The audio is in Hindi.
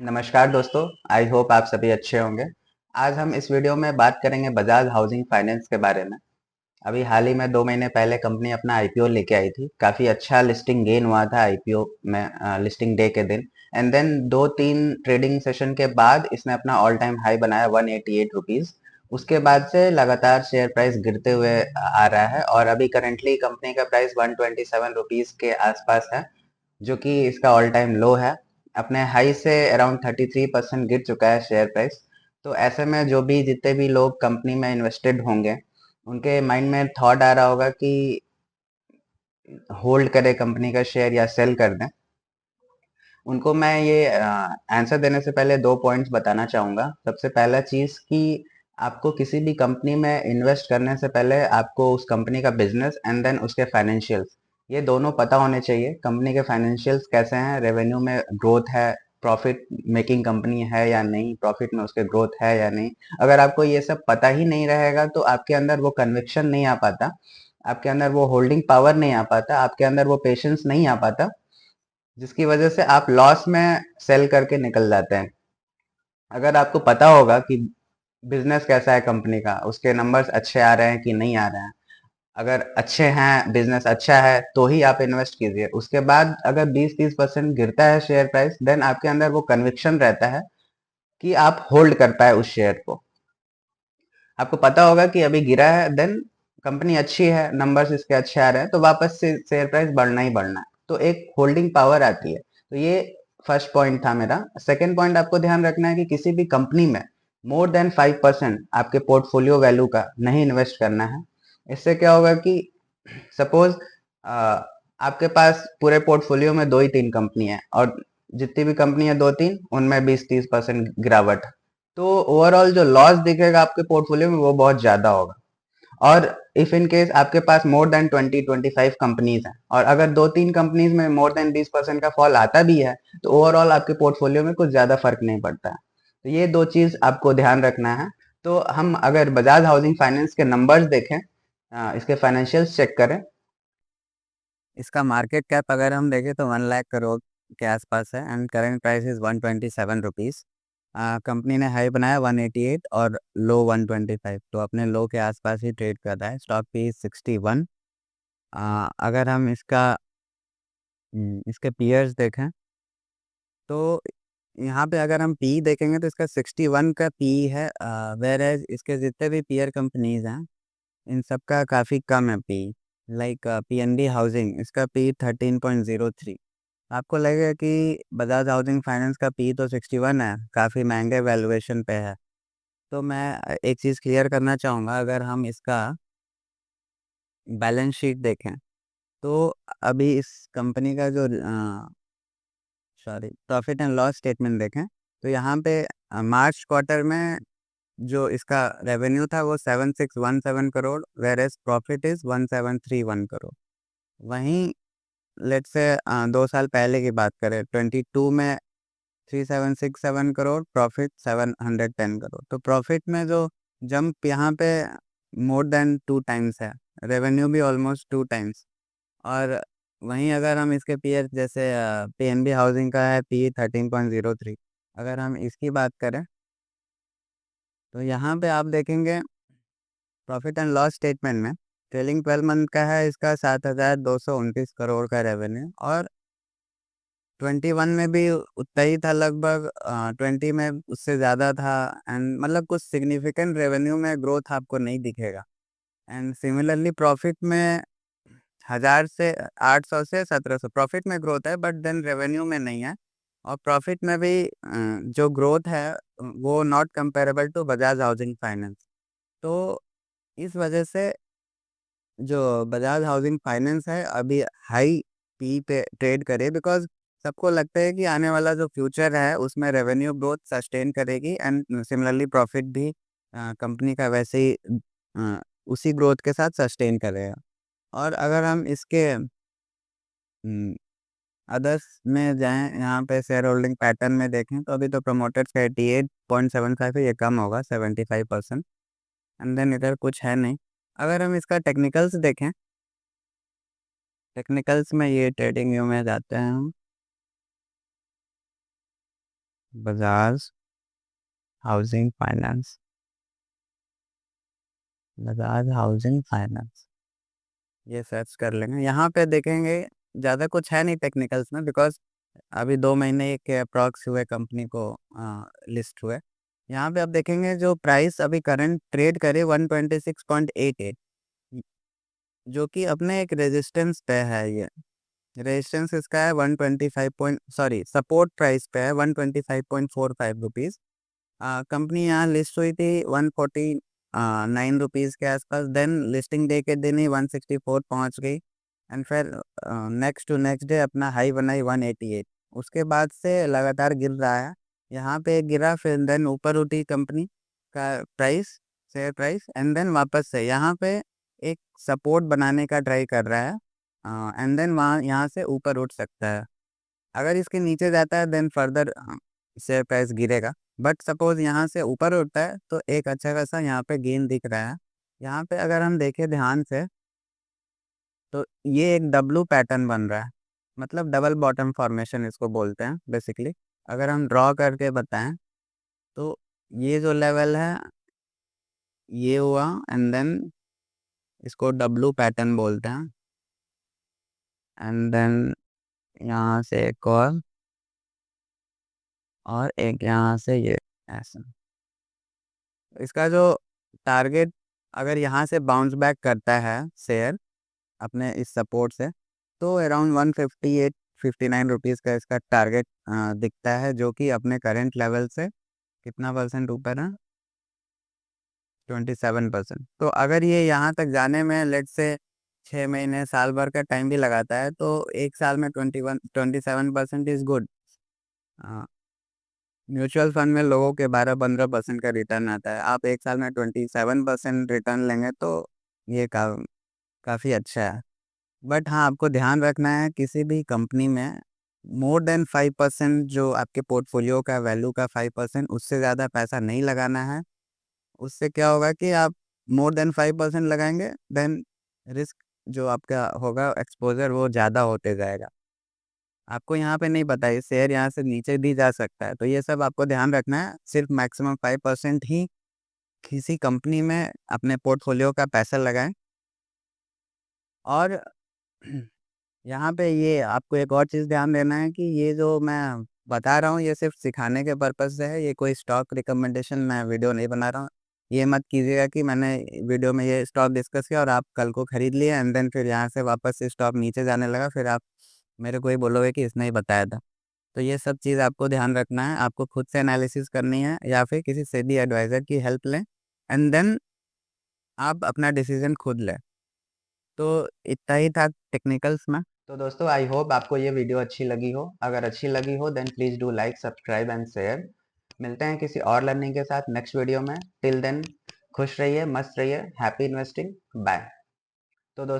नमस्कार दोस्तों। आई होप आप सभी अच्छे होंगे। आज हम इस वीडियो में बात करेंगे बजाज हाउसिंग फाइनेंस के बारे में। अभी हाल ही में 2 महीने पहले कंपनी अपना आईपीओ लेके आई थी। काफ़ी अच्छा लिस्टिंग गेन हुआ था आईपीओ में लिस्टिंग डे के दिन। एंड देन 2-3 ट्रेडिंग सेशन के बाद इसने अपना ऑल टाइम हाई बनाया 188 रुपीज़। उसके बाद से लगातार शेयर प्राइस गिरते हुए आ रहा है और अभी करेंटली कंपनी का प्राइस 127 रुपीज़ के आसपास है, जो कि इसका ऑल टाइम लो है। अपने हाई से अराउंड 33% गिर चुका है शेयर प्राइस। तो ऐसे में जो भी जितने भी लोग कंपनी में इन्वेस्टेड होंगे, उनके माइंड में थॉट आ रहा होगा कि होल्ड करें कंपनी का शेयर या सेल कर दें। उनको मैं ये आंसर देने से पहले 2 पॉइंट्स बताना चाहूँगा। सबसे पहला चीज़ कि आपको किसी भी कंपनी में इन्वेस्ट करने से पहले आपको उस कंपनी का बिजनेस एंड देन उसके फाइनेंशियल्स, ये दोनों पता होने चाहिए। कंपनी के फाइनेंशियल्स कैसे हैं, रेवेन्यू में ग्रोथ है, प्रॉफिट मेकिंग कंपनी है या नहीं, प्रॉफिट में उसके ग्रोथ है या नहीं। अगर आपको ये सब पता ही नहीं रहेगा तो आपके अंदर वो कन्विक्शन नहीं आ पाता, आपके अंदर वो होल्डिंग पावर नहीं आ पाता, आपके अंदर वो पेशेंस नहीं आ पाता, जिसकी वजह से आप लॉस में सेल करके निकल जाते हैं। अगर आपको पता होगा कि बिजनेस कैसा है कंपनी का, उसके नंबर्स अच्छे आ रहे हैं कि नहीं आ रहे हैं, अगर अच्छे हैं, बिजनेस अच्छा है, तो ही आप इन्वेस्ट कीजिए। उसके बाद अगर 20-30% गिरता है शेयर प्राइस, देन आपके अंदर वो कन्विक्शन रहता है कि आप होल्ड कर पाए उस शेयर को। आपको पता होगा कि अभी गिरा है, देन कंपनी अच्छी है, नंबर्स इसके अच्छे आ रहे हैं, तो वापस से शेयर प्राइस बढ़ना ही बढ़ना है। तो एक होल्डिंग पावर आती है। तो ये फर्स्ट पॉइंट था मेरा। सेकंड पॉइंट आपको ध्यान रखना है कि किसी भी कंपनी में मोर देन 5% आपके पोर्टफोलियो वैल्यू का नहीं इन्वेस्ट करना है। इससे क्या होगा कि सपोज आपके पास पूरे पोर्टफोलियो में 2 ही 3 कंपनी है और जितनी भी कंपनी है 2-3, उनमें 20-30% गिरावट, तो ओवरऑल जो लॉस दिखेगा आपके पोर्टफोलियो में वो बहुत ज्यादा होगा। और इफ इन केस आपके पास मोर देन 20-25 कंपनीज हैं और अगर 2-3 कंपनीज में मोर देन 20% का फॉल आता भी है, तो ओवरऑल आपके पोर्टफोलियो में कुछ ज्यादा फर्क नहीं पड़ता है। तो ये दो चीज आपको ध्यान रखना है। तो हम अगर बजाज हाउसिंग फाइनेंस के नंबर्स देखें, इसके फाइनेंशियल्स चेक करें, इसका मार्केट कैप अगर हम देखें तो 1 लाख करोड़ के आसपास है and current price is 127 rupees. Company ने हाई बनाया 188 और लो 125, तो अपने लो के आसपास ही ट्रेड कर रहा है। Stock P 61। अगर हम इसके पीयर्स देखें तो यहाँ पे अगर हम पी देखेंगे तो इसका 61 का पी है, वेर एज इसके जितने भी पीयर कंपनीज हैं इन सब का काफ़ी कम है पी। लाइक पीएनबी हाउसिंग, इसका पी 13.03। आपको लगेगा कि बजाज हाउसिंग फाइनेंस का पी तो 61 है, काफ़ी महंगे वैल्यूएशन पे है। तो मैं एक चीज़ क्लियर करना चाहूँगा, अगर हम इसका बैलेंस शीट देखें तो अभी इस कंपनी का जो sorry profit and loss statement देखें तो यहाँ पे मार्च क्वार्टर में जो इसका रेवेन्यू था वो 7617 crore, whereas profit is 1731 crore. वहीं लेट्स से 2 साल पहले की बात करें, 22 में 3767 करोड़, प्रॉफिट 710 करोड़। तो प्रॉफिट में जो जंप यहाँ पे मोर देन 2 टाइम्स है, रेवेन्यू भी ऑलमोस्ट 2 टाइम्स। और वहीं अगर हम इसके पीयर जैसे पीएनबी हाउसिंग का है पी 13.03, अगर हम इसकी बात करें तो यहाँ पे आप देखेंगे प्रॉफिट एंड लॉस स्टेटमेंट में ट्रेलिंग 12 मंथ का है इसका 7229 करोड़ का रेवेन्यू, और 21 में भी उतना ही था लगभग, 20 में उससे ज़्यादा था। एंड मतलब कुछ सिग्निफिकेंट रेवेन्यू में ग्रोथ आपको नहीं दिखेगा। एंड सिमिलरली प्रॉफिट में 1000 से 800 से 1700 प्रॉफिट में ग्रोथ है, बट देन रेवेन्यू में नहीं है। और प्रॉफिट में भी जो ग्रोथ है वो not comparable to Bajaj Housing Finance. तो इस वजह से जो बजाज हाउसिंग फाइनेंस है अभी हाई पी पे ट्रेड करे, बिकॉज सबको लगता है कि आने वाला जो फ्यूचर है उसमें रेवेन्यू ग्रोथ सस्टेन करेगी एंड सिमिलरली प्रॉफिट भी कंपनी का वैसे ही उसी ग्रोथ के साथ सस्टेन करेगा। और अगर हम इसके अदर्स में जाएं, यहाँ पे शेयर होल्डिंग पैटर्न में देखें तो अभी तो प्रमोटर्स का 88.75 है, ये कम होगा 75%। एंड देन इधर कुछ है नहीं। अगर हम इसका टेक्निकल्स देखें, टेक्निकल्स में ये ट्रेडिंग व्यू में जाते हैं हम। Bajaj Housing finance, Bajaj Housing finance, ये सर्च कर लेंगे। यहाँ पे देखेंगे ज़्यादा कुछ है नहीं टेक्निकल्स में, बिकॉज अभी 2 महीने के अप्रॉक्स हुए कंपनी को लिस्ट हुए। यहाँ पे आप देखेंगे जो प्राइस अभी करंट ट्रेड करे 126.88, जो कि अपने एक रेजिस्टेंस पे है। ये रेजिस्टेंस इसका है 125 पॉइंट, सॉरी सपोर्ट प्राइस पे है 125.45 रुपीज़। कंपनी यहाँ लिस्ट हुई थी 149 रुपीज़ के आसपास, देन लिस्टिंग डे के दिन ही 164 पहुँच गई, एंड फिर नेक्स्ट टू नेक्स्ट डे अपना हाई बनाई 188। उसके बाद से लगातार गिर रहा है। यहाँ पे गिरा, फिर देन ऊपर उठी कंपनी का price, share price, and then वापस से यहाँ पे एक सपोर्ट बनाने का ट्राई कर रहा है, एंड देन वहाँ यहाँ से ऊपर उठ सकता है। अगर इसके नीचे जाता है देन फर्दर शेयर प्राइस गिरेगा, बट सपोज यहाँ से ऊपर उठता है तो एक अच्छा खासा यहाँ पे गेन दिख रहा है। यहाँ पे अगर हम देखें ध्यान से तो ये एक डब्लू पैटर्न बन रहा है, मतलब डबल बॉटम फॉर्मेशन इसको बोलते हैं बेसिकली। अगर हम ड्रॉ करके बताएं तो ये जो लेवल है ये हुआ, एंड देन इसको डब्लू पैटर्न बोलते हैं, एंड देन यहाँ से एक और एक यहाँ से ये ऐसा। इसका जो टारगेट, अगर यहाँ से बाउंस बैक करता है शेयर अपने इस सपोर्ट से, तो अराउंड 158-59 रुपीज़ का इसका टारगेट दिखता है, जो कि अपने करंट लेवल से कितना परसेंट ऊपर है, 27%। तो अगर ये यहाँ तक जाने में लेट से 6 महीने साल भर का टाइम भी लगाता है, तो एक साल में 27% इज़ गुड। म्यूचुअल फंड में लोगों के 12-15% का रिटर्न आता है, आप एक साल में 27% रिटर्न लेंगे तो ये काफ़ी अच्छा है। बट हाँ, आपको ध्यान रखना है किसी भी कंपनी में मोर देन 5%, जो आपके पोर्टफोलियो का वैल्यू का 5%, उससे ज़्यादा पैसा नहीं लगाना है। उससे क्या होगा कि आप मोर देन 5% लगाएंगे, देन रिस्क जो आपका होगा एक्सपोजर वो ज़्यादा होते जाएगा। आपको यहाँ पे नहीं पता है शेयर यहाँ से नीचे भी जा सकता है, तो ये सब आपको ध्यान रखना है। सिर्फ मैक्सिमम 5% ही किसी कंपनी में अपने पोर्टफोलियो का पैसा लगाएं। और यहाँ पे ये आपको एक और चीज़ ध्यान देना है कि ये जो मैं बता रहा हूँ ये सिर्फ सिखाने के पर्पज़ से है, ये कोई स्टॉक रिकमेंडेशन मैं वीडियो नहीं बना रहा हूँ। ये मत कीजिएगा कि मैंने वीडियो में ये स्टॉक डिस्कस किया और आप कल को खरीद लिए, एंड देन फिर यहाँ से वापस से स्टॉक नीचे जाने लगा, फिर आप मेरे को ही बोलोगे कि इसने ही बताया था। तो ये सब चीज़ आपको ध्यान रखना है, आपको खुद से एनालिसिस करनी है या फिर किसी सेबी एडवाइज़र की हेल्प लें, एंड देन आप अपना डिसीजन खुद लें। तो इतना ही था टेक्निकल्स में। तो दोस्तों आई होप आपको ये वीडियो अच्छी लगी हो। अगर अच्छी लगी हो then please do like, subscribe and share. मिलते हैं किसी और लर्निंग के साथ नेक्स्ट वीडियो में। टिल देन खुश रहिए, मस्त रहिए, हैप्पी इन्वेस्टिंग, बाय। तो दोस्तों